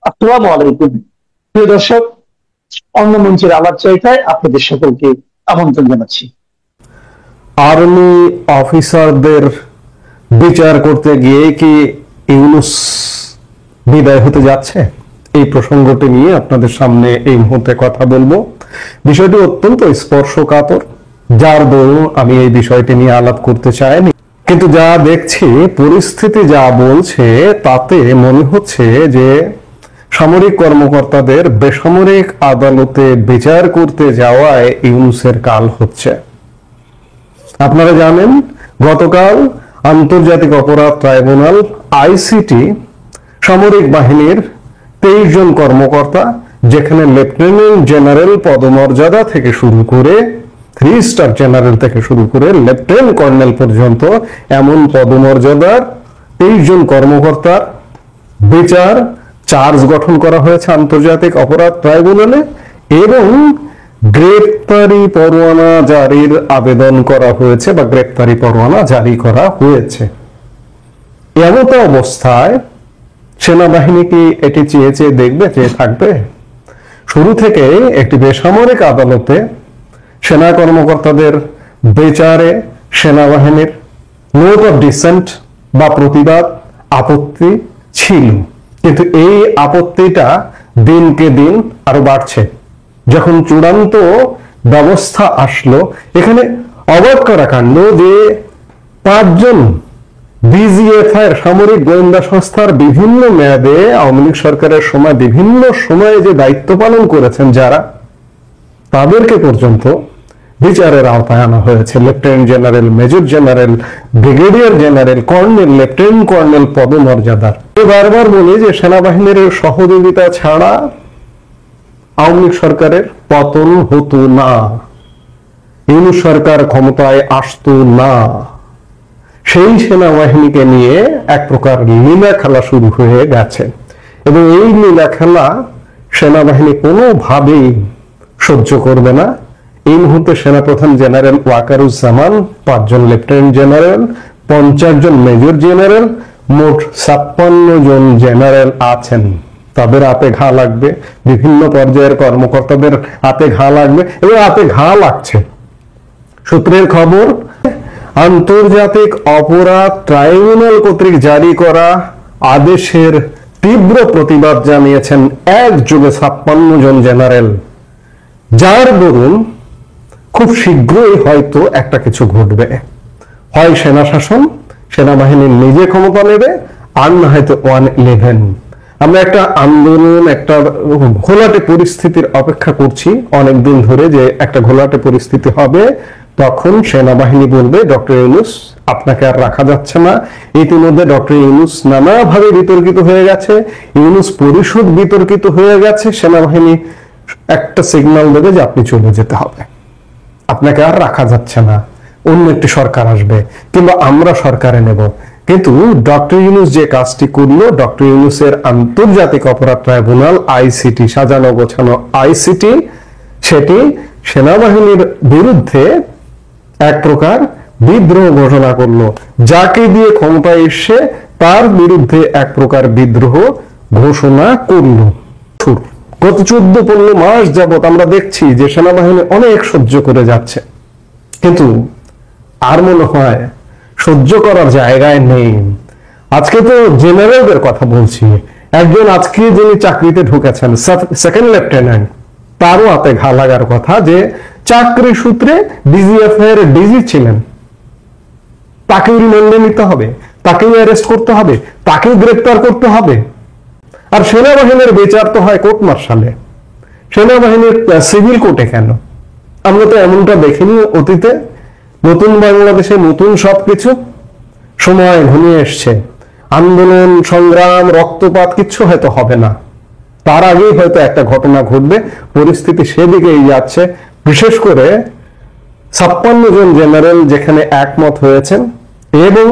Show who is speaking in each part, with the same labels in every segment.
Speaker 1: আসসালামু আলাইকুম প্রিয় দর্শক, অন্য মঞ্চের আলাপ চাইতায় আপনাদের সকলকে আমন্ত্রণ জানাচ্ছি।
Speaker 2: আর্মি অফিসারদের বিচার করতে গিয়ে কি ইউনূস বিদায় হতে যাচ্ছে? এই প্রসঙ্গটি নিয়ে আপনাদের সামনে এই মুহূর্তে কথা বলবো। বিষয়টি অত্যন্ত স্পর্শকাতর, যার দরুন আমি এই বিষয়টি নিয়ে আলাপ করতে চাইনি, কিন্তু যা দেখছি, পরিস্থিতি যা বলছে, তাতে মনে হচ্ছে যে সামরিক কর্মকর্তাদের বেসামরিক আদালতে বিচার করতে যাওয়ায় ইউনূসের কাল হচ্ছে। আপনারা জানেন, গতকাল আন্তর্জাতিক অপরাধ ট্রাইব্যুনাল আইসিটি সামরিক বাহিনীর 23 জন কর্মকর্তা, যেখানে লেফটেন্যান্ট জেনারেল পদমর্যাদা থেকে শুরু করে 3 স্টার জেনারেল থেকে শুরু করে লেফটেন্যান্ট কর্নেল পর্যন্ত এমন পদমর্যাদার 23 জন কর্মকর্তার বিচার চার্জ গঠন করা হয়েছে আন্তর্জাতিক অপরাধ ট্রাইব্যুনালে, এবং গ্রেপ্তারি পরোয়ানা জারির আবেদন করা হয়েছে বা গ্রেপ্তারি পরোয়ানা জারি করা হয়েছে। এমত অবস্থায় সেনাবাহিনী কি এটি চেয়ে চেয়ে দেখবে, চেয়ে থাকবে? শুরু থেকে একটি বেসামরিক আদালতে সেনা কর্মকর্তাদের বিচারে সেনাবাহিনীর নোট অফ ডিসেন্ট বা প্রতিবাদ, আপত্তি ছিল, কিন্তু এই আপত্তিটা দিনকে দিন আরো বাড়ছে। যখন চূড়ান্ত ব্যবস্থা আসলো, এখানে অবাক করা কাণ্ড যে 5 জন ডিজিএফআই সামরিক গোয়েন্দা সংস্থার বিভিন্ন মেয়াদে আওয়ামী লীগ সরকারের সময় বিভিন্ন সময়ে যে দায়িত্ব পালন করেছেন যারা, তাদেরকে পর্যন্ত বিচারের আওতায় আনা হয়েছে। Lieutenant general, major general, brigadier general, colonel, lieutenant colonel পদমর্যাদার। বারবার বলি যে সেনাবাহিনীর সহযোগিতা ছাড়া আওয়ামী লীগ সরকারের পতন হতো না, ইউনূস সরকার ক্ষমতায় আসতো না। সেই সেনাবাহিনীকে নিয়ে এক প্রকার লীলা খেলা শুরু হয়ে গেছে, এবং এই লীলা খেলা সেনাবাহিনী কোনোভাবেই সহ্য করবে না। এই মুহূর্তে সেনাপ্রধান জেনারেল ওয়াকারুজ্জামান, 5 জন লেফটেন্যান্ট জেনারেল, 50 জন মেজর জেনারেল, মোট 56 জন জেনারেল আছেন। তাদের হাতে ঘা লাগবে, বিভিন্ন পর্যায়ের কর্মকর্তাদের হাতে ঘা লাগবে, এবং হাতে ঘা লাগছে। সূত্রের খবর, আন্তর্জাতিক অপরাধ ট্রাইব্যুনাল কর্তৃক জারি করা আদেশের তীব্র প্রতিবাদ জানিয়েছেন একযোগে 56 জন জেনারেল, যার দরুন খুব শীঘ্রই হয়তো একটা কিছু ঘটবে। হয় সেনা শাসন, সেনাবাহিনী নিজে ক্ষমতা নেবে, আর না হয়তো 111। আমরা একটা আন্দোলন, একটা ঘোলাটে পরিস্থিতির অপেক্ষা করছি অনেকদিন ধরে, যে একটা ঘোলাটে পরিস্থিতি হবে, তখন সেনাবাহিনী বলবে ডক্টর ইউনূস আপনাকে আর রাখা যাচ্ছে না। ইতিমধ্যে ডক্টর ইউনূস নানাভাবে বিতর্কিত হয়ে গেছে, ইউনূস পরিষদ বিতর্কিত হয়ে গেছে। সেনাবাহিনী একটা সিগন্যাল দেবে যে আপনি চলে যেতে হবে, আপনাকে আর রাখা যাচ্ছে না, অন্য একটি সরকার আসবে, কিংবা আমরা সরকারে নেব। কিন্তু ডক্টর ইউনূস যে কাজটি করলো, ডক্টর ইউনূসের আন্তর্জাতিক অপরাধ ট্রাইব্যুনাল আইসিটি, সাজানো গোছানো আইসিটি, সেটি সেনাবাহিনীর বিরুদ্ধে এক প্রকার বিদ্রোহ ঘোষণা করলো। যাকে দিয়ে ক্ষমতায় এসে তার বিরুদ্ধে এক প্রকার বিদ্রোহ ঘোষণা করলো। গত 14-15 মাস যাবত আমরা দেখছি যে সেনাবাহিনী অনেক সহ্য করে যাচ্ছে, কিন্তু আর মনে হয় সহ্য করার জায়গায় নেই। আজকে তো জেনারেলদের কথা বলছি, একজন আজকে যিনি চাকরিতে ঢুকেছেন, সেকেন্ড লেফটেন্যান্ট, তারও হাতে ঘা লাগার কথা যে চাকরি সূত্রে ডিজিএফআই এর ডিজি ছিলেন, তাকেও রিমান্ডে নিতে হবে, তাকেও অ্যারেস্ট করতে হবে, তাকেও গ্রেপ্তার করতে হবে। আর সেনাবাহিনীর বিচার তো হয় কোর্ট মার্শালে, সেনাবাহিনীর সিভিল কোর্টে কেন? আমরা তো এমনটা দেখিনি অতীতে। নতুন বাংলাদেশে নতুন সবকিছু, সময় ঘনিয়ে এসছে, আন্দোলন, সংগ্রাম, রক্তপাত কিচ্ছু হয়তো হবে না, তার আগেই হয়তো একটা ঘটনা ঘটবে। পরিস্থিতি সেদিকেই যাচ্ছে। বিশেষ করে 56 জন জেনারেল যেখানে একমত হয়েছেন, এবং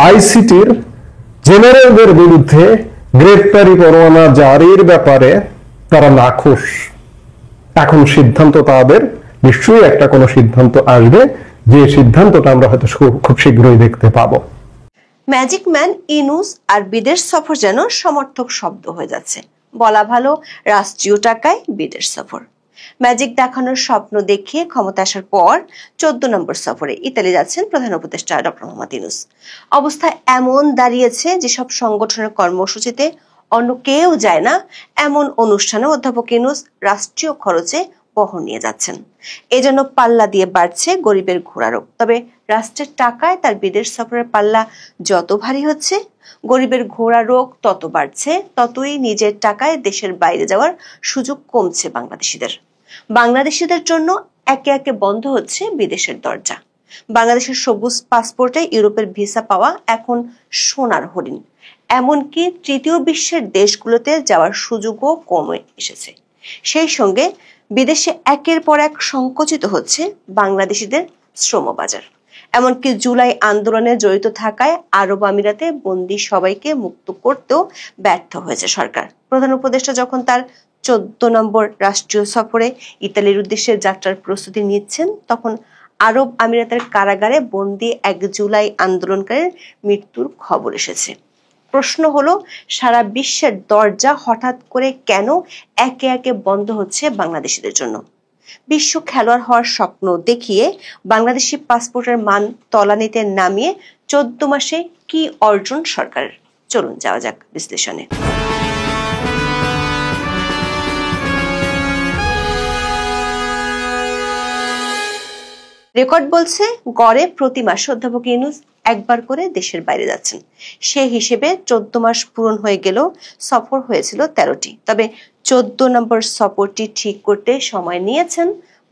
Speaker 2: আইসিটির জেনারেলদের বিরুদ্ধে গ্রেপ্তারি পরোয়ানা জারির ব্যাপারে তারা নাখুশ। এখন সিদ্ধান্ত তাদের, নিশ্চয়ই একটা কোনো সিদ্ধান্ত আসবে, যে সিদ্ধান্তটা আমরা হয়তো খুব শীঘ্রই দেখতে পাবো।
Speaker 3: ম্যাজিক ম্যান ইউনূস আর বিদেশ সফর যেন সমর্থক শব্দ হয়ে যাচ্ছে। বলা ভালো রাষ্ট্রীয় টাকায় বিদেশ সফর। ম্যাজিক দেখানোর স্বপ্ন দেখিয়ে ক্ষমতা আসার পর 14 নম্বর সফরে ইতালি যাচ্ছেন প্রধান উপদেষ্টা ডক্টর মোহাম্মদ ইউনূস। অবস্থা এমন দাঁড়িয়েছে যেসব সংগঠনের কর্মসূচিতে অন্য কেউ যায় না, এমন অনুষ্ঠানে অধ্যাপক ইউনূস রাষ্ট্রীয় খরচে বহন নিয়ে যাচ্ছেন। এজন্য পাল্লা দিয়ে বাড়ছে গরিবের ঘোড়ারোগ। তবে রাষ্ট্রের টাকায় তার বিদেশ সফরের পাল্লা যত ভারী হচ্ছে, গরিবের ঘোড়া রোগ তত বাড়ছে, ততই নিজের টাকায় দেশের বাইরে যাওয়ার সুযোগ কমছে বাংলাদেশিদের জন্য একে একে বন্ধ হচ্ছে বিদেশের দরজা। বাংলাদেশের সবুজ পাসপোর্টে ইউরোপের ভিসা পাওয়া এখন সোনার হরিণ। এমনকি তৃতীয় বিশ্বের দেশগুলোতে যাওয়ার সুযোগও কমে এসেছে। সেই সঙ্গে বিদেশে একের পর এক সংকুচিত হচ্ছে বাংলাদেশিদের শ্রমবাজার। এমনকি জুলাই আন্দোলনে জড়িত থাকায় আরব আমিরাতে বন্দী সবাইকে মুক্ত করতেও ব্যর্থ হয়েছে সরকার। প্রধান উপদেষ্টা যখন তার 14 নম্বর রাষ্ট্রীয় সফরে ইতালির উদ্দেশ্যে যাত্রার প্রস্তুতি নিচ্ছেন, তখন আরব আমিরাতের কারাগারে বন্দী এক জুলাই আন্দোলনকারীর মৃত্যুর খবর এসেছে। প্রশ্ন হলো, সারা বিশ্বের দরজা হঠাৎ করে কেন একে একে বন্ধ হচ্ছে বাংলাদেশিদের জন্য? বিশ্ব খেলোয়াড় হওয়ার স্বপ্ন দেখিয়ে বাংলাদেশি পাসপোর্টের মান তলানিতে নামিয়ে 14 মাসে কি অর্জন সরকারের? চলুন যাওয়া যাক বিশ্লেষণে। রেকর্ড বলছে গড়ে প্রতি মাসে অধ্যাপক ইউনূস একবার করে দেশের বাইরে যাচ্ছেন। সে হিসেবে 14 মাস পূরণ হয়ে গেলেও সফর হয়েছিল 13টি। তবে 14 নম্বর সফরটি ঠিক করতে সময় নিয়েছেন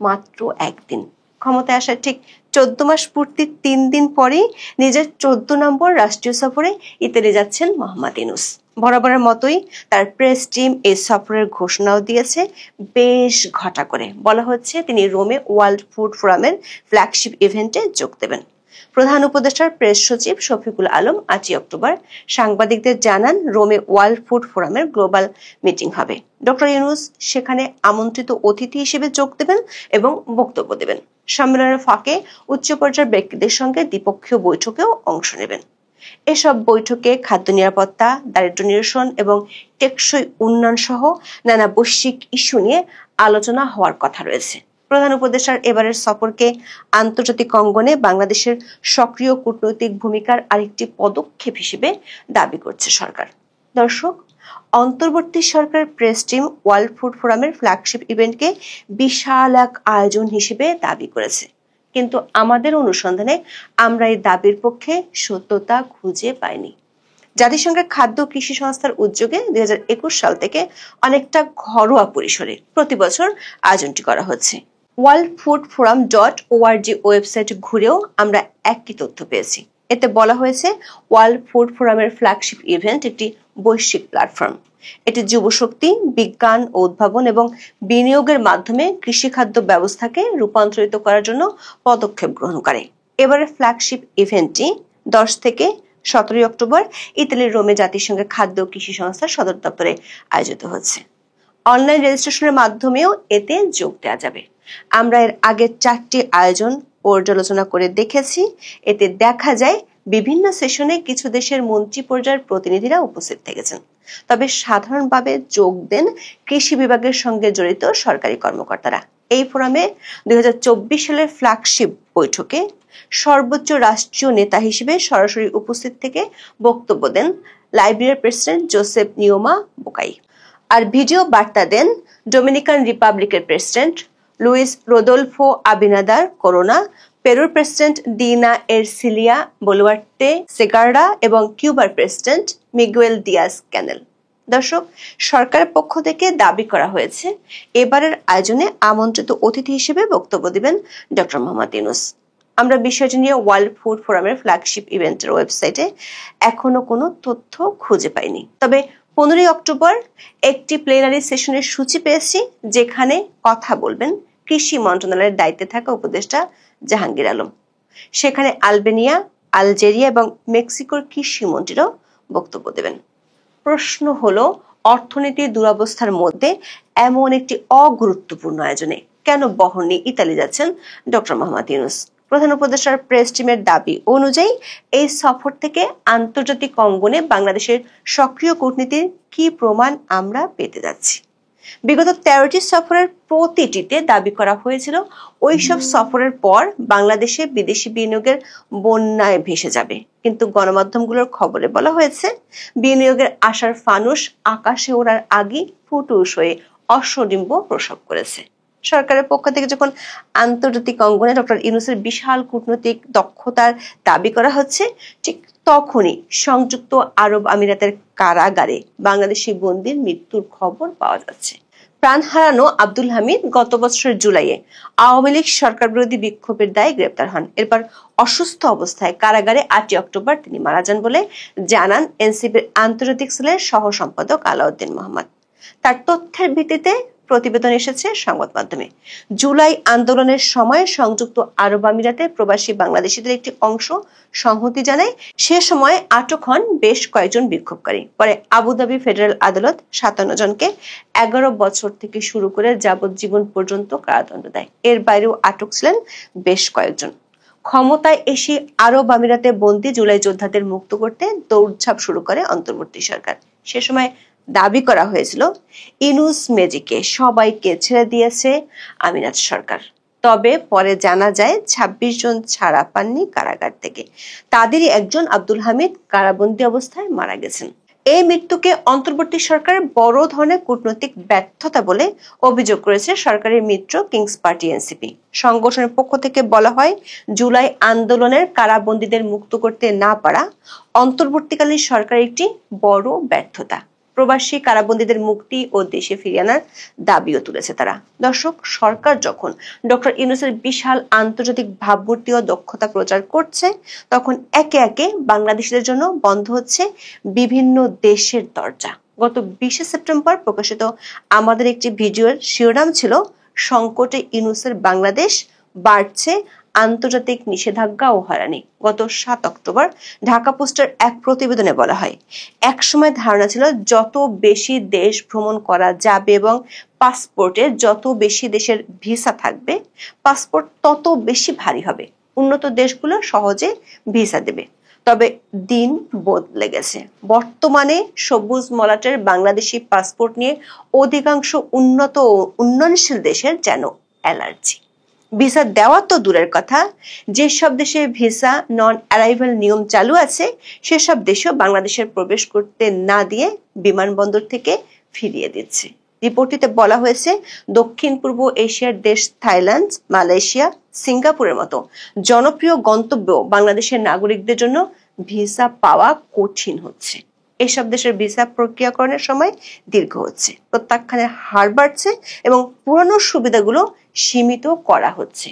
Speaker 3: মাত্র একদিন। ক্ষমতায় আসার ঠিক 14 মাস পূর্তির 3 দিন পরেই নিজের 14 নম্বর রাষ্ট্রীয় সফরে ইতালি যাচ্ছেন মোহাম্মদ ইউনূস। বরাবরের মতোই তার প্রেস টিম এই সফরের ঘোষণাও দিয়েছে বেশ ঘটা করে। বলা হচ্ছে তিনি রোমে ওয়ার্ল্ড ফুড ফোরামের ফ্ল্যাগশিপ ইভেন্টে যোগ দেবেন। প্রধান উপদেষ্টার প্রেস সচিব শফিকুল আলম 8 অক্টোবর সাংবাদিকদের জানান, রোমে ওয়ার্ল্ড ফুড ফোরামের গ্লোবাল মিটিং হবে। ডক্টর ইউনূস সেখানে আমন্ত্রিত অতিথি হিসেবে যোগ দেবেন এবং বক্তব্য দেবেন। সম্মেলনের ফাঁকে উচ্চ পর্যায়ের ব্যক্তিদের সঙ্গে দ্বিপক্ষীয় বৈঠকেও অংশ নেবেন। এসব বৈঠকে খাদ্য নিরাপত্তা, দারিদ্র্য নিরসন এবং টেকসই উন্নয়ন সহ নানা বৈশ্বিক ইস্যু নিয়ে আলোচনা হওয়ার কথা রয়েছে। প্রধান উপদেষ্টার এবারের সফরকে আন্তর্জাতিক অঙ্গনে বাংলাদেশের সক্রিয় কূটনৈতিক ভূমিকার আরেকটি পদক্ষেপ হিসেবে দাবি করছে সরকার। দর্শক, অন্তর্বর্তী সরকার প্রেস টিম ওয়ার্ল্ড ফুড ফোরামের ফ্ল্যাগশিপ ইভেন্টকে বিশাল এক আয়োজন হিসেবে দাবি করেছে, কিন্তু আমাদের অনুসন্ধানে আমরা এই দাবির পক্ষে সত্যতা খুঁজে পাইনি। জাতিসংঘের খাদ্য কৃষি সংস্থার উদ্যোগে 2021 সাল থেকে অনেকটা ঘরোয়া পরিসরে প্রতি বছর আয়োজনটি করা হচ্ছে। worldfoodforum.org ওয়েবসাইট ঘুরেও আমরা একই তথ্য পেয়েছি। এতে বলা হয়েছে, ওয়ার্ল্ড ফুড ফোরামের ফ্ল্যাগশিপ ইভেন্ট একটি বৈশ্বিক প্ল্যাটফর্ম। এটি যুবশক্তি, বিজ্ঞান ও উদ্ভাবন এবং বিনিয়োগের মাধ্যমে কৃষিখাদ্য ব্যবস্থাকে রূপান্তরিত করার জন্য পদক্ষেপ গ্রহণ করে। এবারে ফ্ল্যাগশিপ ইভেন্টটি 10 থেকে 17 অক্টোবর ইতালির রোমে জাতিসংঘের খাদ্য কৃষি সংস্থার সদর দপ্তরে আয়োজিত হচ্ছে। অনলাইন রেজিস্ট্রেশনের মাধ্যমেও এতে যোগ দেওয়া যাবে। আমরা এর আগের 4টি আয়োজন পর্যালোচনা করে দেখেছি। এতে দেখা যায় বিভিন্ন সেশনে কিছু দেশের মন্ত্রী পর্যায়ের প্রতিনিধিরা উপস্থিত থেকেছেন। তবে সাধারণভাবে যোগ দেন কৃষি বিভাগের সঙ্গে জড়িত সরকারি কর্মকর্তারা। এই ফোরামে 2024 সালের ফ্ল্যাগশিপ বৈঠকে সর্বোচ্চ রাষ্ট্রীয় নেতা হিসেবে সরাসরি উপস্থিত থেকে বক্তব্য দেন লাইবেরিয়ার প্রেসিডেন্ট জোসেফ নিওমা বোকাই। আর ভিডিও বার্তা দেন ডোমিনিকান রিপাবলিকের president Luis Rodolfo Abinader Corona, পেরুর president Dina Ercilia Boluarte Zegarra এবং কিউবার প্রেসিডেন্ট মিগুয়েল দিয়াজ ক্যানেল। দর্শক, সরকারের পক্ষ থেকে দাবি করা হয়েছে এবারের আয়োজনে আমন্ত্রিত অতিথি হিসেবে বক্তব্য দিবেন ডক্টর মোহাম্মদ ইউনূস। আমরা বিষয়টি নিয়ে ওয়ার্ল্ড ফুড ফোরামের ফ্ল্যাগশিপ ইভেন্টের ওয়েবসাইটে এখনো কোনো তথ্য খুঁজে পাইনি। তবে 15 অক্টোবর একটি প্লেনারি সেশনের সূচি পেয়েছি, যেখানে কথা বলবেন কৃষি মন্ত্রণালয়ের দায়িত্বে থাকা উপদেষ্টা জাহাঙ্গীর আলম। সেখানে আলবেনিয়া, আলজেরিয়া এবং মেক্সিকোর কৃষি মন্ত্রীরাও বক্তব্য দেবেন। প্রশ্ন হলো, অর্থনীতির দুরবস্থার মধ্যে এমন একটি অগুরুত্বপূর্ণ আয়োজনে কেন বহর নিয়ে ইতালি যাচ্ছেন ডক্টর মোহাম্মদ ইউনূস? প্রধান উপদেষ্টার প্রেস টিমের দাবি অনুযায়ী এই সফর থেকে আন্তর্জাতিক অঙ্গনে বাংলাদেশের সক্রিয় কূটনীতির কি প্রমাণ আমরা পেতে যাচ্ছি। বিগত 13টি সফরের প্রতিটিতে দাবি করা হয়েছিল ওইসব সফরের পর বাংলাদেশে বিদেশি বিনিয়োগের বন্যায় ভেসে যাবে, কিন্তু গণমাধ্যমগুলোর খবরে বলা হয়েছে বিনিয়োগের আশার ফানুস আকাশে ওড়ার আগেই ফুটুস হয়ে অশ্বডিম্ব প্রসব করেছে। সরকারের পক্ষ থেকে যখন আন্তর্জাতিক অঙ্গনে ডক্টর ইউনূসের বিশাল কূটনৈতিক দক্ষতার দাবি করা হচ্ছে, ঠিক তখনই সংযুক্ত আরব আমিরাতের কারাগারে বাংলাদেশি বন্দীর মৃত্যুর খবর পাওয়া যাচ্ছে। প্রাণ হারানো আব্দুল হামিদ গত বছরের জুলাইয়ে আওয়ামী লীগ সরকার বিরোধী বিক্ষোভের দায়ে গ্রেপ্তার হন। এরপর অসুস্থ অবস্থায় কারাগারে 8 অক্টোবর তিনি মারা যান বলে জানান এনসিপির আন্তর্জাতিক সেলের সহ সম্পাদক আলাউদ্দিন মোহাম্মদ। তার তথ্যের ভিত্তিতে প্রতিবেদন এসেছে সংবাদ মাধ্যমে। জুলাই আন্দোলনের সময় সংযুক্ত আরব আমিরাতে প্রবাসী বাংলাদেশিদের একটি অংশ সংহতি জানায়। সে সময় আটক হন বেশ কয়েকজন বিক্ষোভকারী। পরে আবুধাবি ফেডারেল আদালত 57 জনকে 11 বছর থেকে শুরু করে যাবজ্জীবন পর্যন্ত কারাদণ্ড দেয়। এর বাইরেও আটক ছিলেন বেশ কয়েকজন। ক্ষমতায় এসে আরব আমিরাতে বন্দী জুলাই যোদ্ধাদের মুক্ত করতে দৌড়ঝাঁপ শুরু করে অন্তর্বর্তী সরকার। সে সময় দাবি করা হয়েছিল ইউনূস ম্যাজিকে সবাইকে ছেড়ে দিয়েছে আমিরাত সরকার। তবে পরে জানা যায় 26 জন ছাড়া পাননি কারাগার থেকে। তাদেরই একজন আব্দুল হামিদ কারাবন্দী অবস্থায় মারা গেছেন। এই মৃত্যুকে অন্তর্বর্তী সরকারের বড় ধরনের কূটনৈতিক ব্যর্থতা বলে অভিযোগ করেছে সরকারের মিত্র কিংস পার্টি এনসিপি। সংগঠনের পক্ষ থেকে বলা হয়, জুলাই আন্দোলনের কারাবন্দীদের মুক্ত করতে না পারা অন্তর্বর্তীকালীন সরকারের একটি বড় ব্যর্থতা। প্রবাসী কারাবন্দীদের মুক্তি ও দেশে ফিরিয়ে আনার দাবিও তুলেছে তারা। দর্শক, সরকার যখন ডক্টর ইউনূসের বিশাল আন্তর্জাতিক ভাবমূর্তি ও দক্ষতা প্রচার করছে, তখন একে একে বাংলাদেশিদের জন্য বন্ধ হচ্ছে বিভিন্ন দেশের দরজা। গত 20 সেপ্টেম্বর প্রকাশিত আমাদের একটি ভিডিওর শিরোনাম ছিল সংকটে ইউনূসের বাংলাদেশ, বাড়ছে আন্তর্জাতিক নিষেধাজ্ঞা ও হয়রানি। গত 7 অক্টোবর ঢাকা পোস্টের এক প্রতিবেদনে বলা হয়, একসময় ধারণা ছিল যত বেশি দেশ ভ্রমণ করা যাবে এবং পাসপোর্টে যত বেশি দেশের ভিসা থাকবে, পাসপোর্ট তত বেশি ভারী হবে, উন্নত দেশগুলো সহজে ভিসা দেবে। তবে দিন বদলে গেছে। বর্তমানে সবুজ মলাটের বাংলাদেশি পাসপোর্ট নিয়ে অধিকাংশ উন্নত ও উন্নয়নশীল দেশের যেন অ্যালার্জি। ভিসা দেওয়া তো দূরের কথা, যেসব দেশে ভিসা নন অ্যারাইভাল নিয়ম চালু আছে সেসব দেশেও বাংলাদেশের প্রবেশ করতে না দিয়ে বিমানবন্দর থেকে ফিরিয়ে দিচ্ছে। রিপোর্টটিতে বলা হয়েছে, দক্ষিণ পূর্ব এশিয়ার দেশ থাইল্যান্ড, মালয়েশিয়া, সিঙ্গাপুরের মতো জনপ্রিয় গন্তব্য বাংলাদেশের নাগরিকদের জন্য ভিসা পাওয়া কঠিন হচ্ছে। এসব দেশের ভিসা প্রক্রিয়াকরণের সময় দীর্ঘ হচ্ছে, প্রত্যাখ্যানের হার বাড়ছে এবং পুরনো সুবিধাগুলো সীমিত করা হচ্ছে।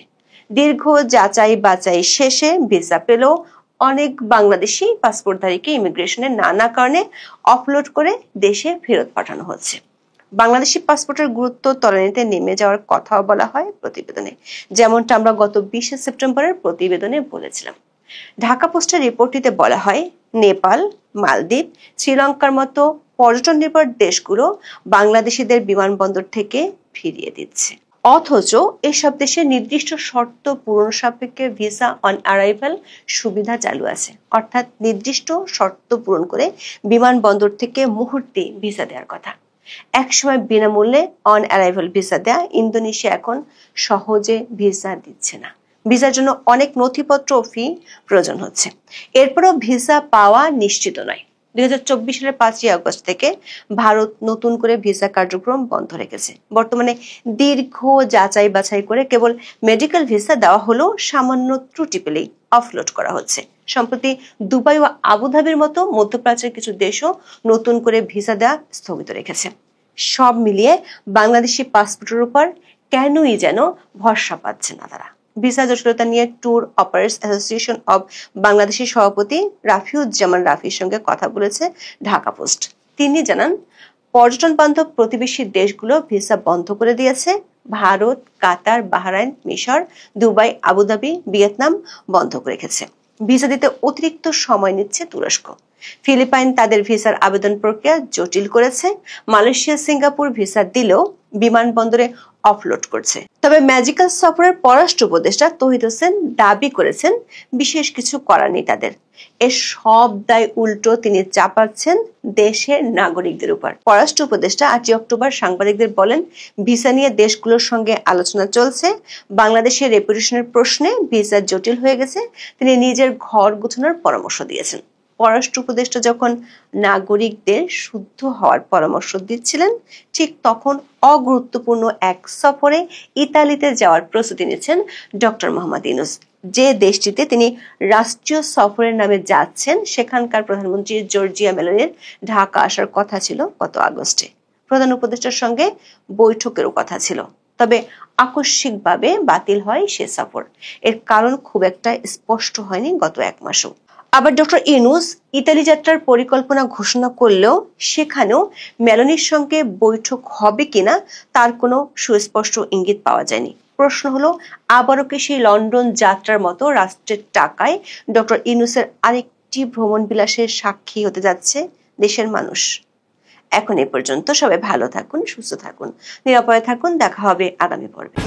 Speaker 3: দীর্ঘ যাচাই বাছাই শেষে ভিসা পেলেও অনেক বাংলাদেশি পাসপোর্টধারীকে ইমিগ্রেশনের নানা কারণে অফলোড করে দেশে ফেরত পাঠানো হচ্ছে। বাংলাদেশি পাসপোর্টের গুরুত্ব তলানিতে নেমে যাওয়ার কথাও বলা হয় প্রতিবেদনে, যেমনটা আমরা গত 20 সেপ্টেম্বরের প্রতিবেদনে বলেছিলাম। ঢাকা পোস্টের রিপোর্টটিতে বলা হয়, নেপাল, মালদ্বীপ, শ্রীলঙ্কার মতো পর্যটন নির্ভর দেশগুলো বাংলাদেশিদের বিমানবন্দর থেকে ফিরিয়ে দিচ্ছে। অথচ এসব দেশে নির্দিষ্ট শর্ত পূরণ সাপেক্ষে ভিসা অন অ্যারাইভাল সুবিধা চালু আছে, অর্থাৎ নির্দিষ্ট শর্ত পূরণ করে বিমানবন্দর থেকে মুহূর্তে ভিসা দেওয়ার কথা। একসময় বিনামূল্যে অন অ্যারাইভাল ভিসা দেয়া ইন্দোনেশিয়া এখন সহজে ভিসা দিচ্ছে না। ভিসার জন্য অনেক নথিপত্র ও ফি প্রয়োজন হচ্ছে। এরপরও ভিসা পাওয়া নিশ্চিত নয়। 2024 সালের 5 আগস্ট থেকে ভারত নতুন করে ভিসা কার্যক্রম বন্ধ রেখেছে। বর্তমানে দীর্ঘ যাচাই বাছাই করে কেবল মেডিকেল ভিসা দেওয়া হলেও সামান্য ত্রুটি পেলেই অফলোড করা হচ্ছে। সম্প্রতি দুবাই ও আবুধাবির মতো মধ্যপ্রাচ্যের কিছু দেশও নতুন করে ভিসা দেওয়া স্থগিত রেখেছে। সব মিলিয়ে বাংলাদেশি পাসপোর্টের উপর কেনই যেন ভরসা পাচ্ছে না তারা। ভিসা জটিলতা নিয়ে ট্যুর অপারেটরস অ্যাসোসিয়েশন অব বাংলাদেশের সভাপতি রাফিউজ্জামান রাফির সঙ্গে কথা বলেছে ঢাকা পোস্ট। তিনি জানান, পর্যটন বান্ধব প্রতিবেশী দেশগুলো ভিসা বন্ধ করে দিয়েছে। ভারত, কাতার, বাহরাইন, মিশর, দুবাই, আবুধাবি, ভিয়েতনাম বন্ধ রেখেছে। ভিসা দিতে অতিরিক্ত সময় নিচ্ছে তুরস্ক। ফিলিপাইন তাদের ভিসার আবেদন প্রক্রিয়া জটিল করেছে। মালয়েশিয়া, সিঙ্গাপুর ভিসা দিলেও বিমানবন্দরে অফলোড করছে। তবে ম্যাজিক্যাল সফরের পররাষ্ট্র উপদেষ্টা তৌহিদ হোসেন দাবি করেছেন বিশেষ কিছু করার নেই তাদের। এর সব দায় উল্টো তিনি চাপাচ্ছেন দেশের নাগরিকদের উপর। পররাষ্ট্র উপদেষ্টা 8 অক্টোবর সাংবাদিকদের বলেন, ভিসা নিয়ে দেশগুলোর সঙ্গে আলোচনা চলছে। বাংলাদেশের রেপুটেশনের প্রশ্নে ভিসা জটিল হয়ে গেছে। তিনি নিজের ঘর গোছানোর পরামর্শ দিয়েছেন। পররাষ্ট্র উপদেষ্টা যখন নাগরিকদের শুদ্ধ হওয়ার পরামর্শ দিচ্ছিলেন, ঠিক তখন অগুরুত্বপূর্ণ এক সফরে ইতালিতে যাওয়ার প্রস্তুতি নিচ্ছেন ডক্টর মোহাম্মদ ইউনূস। যে দেশটিতে তিনি রাষ্ট্রীয় সফরের নামে যাচ্ছেন, সেখানকার প্রধানমন্ত্রী জর্জিয়া মেলোনির ঢাকা আসার কথা ছিল গত আগস্টে। প্রধান উপদেষ্টার সঙ্গে বৈঠকেরও কথা ছিল, তবে আকস্মিকভাবে বাতিল হয় সে সফর। এর কারণ খুব একটা স্পষ্ট হয়নি গত 1 মাসও। আবার ডক্টর ইউনূস ইতালি যাত্রার পরিকল্পনা ঘোষণা করলেও সেখানেও মেলোনির সঙ্গে বৈঠক হবে কিনা তার কোনো সুস্পষ্ট ইঙ্গিত পাওয়া যায়নি। প্রশ্ন হলো, আবারও কি সেই লন্ডন যাত্রার মতো রাষ্ট্রের টাকায় ডক্টর ইউনূসের আরেকটি ভ্রমণ বিলাসের সাক্ষী হতে যাচ্ছে দেশের মানুষ? এখন এ পর্যন্ত। সবাই ভালো থাকুন, সুস্থ থাকুন, নিরাপদে থাকুন। দেখা হবে আগামী পর্বে।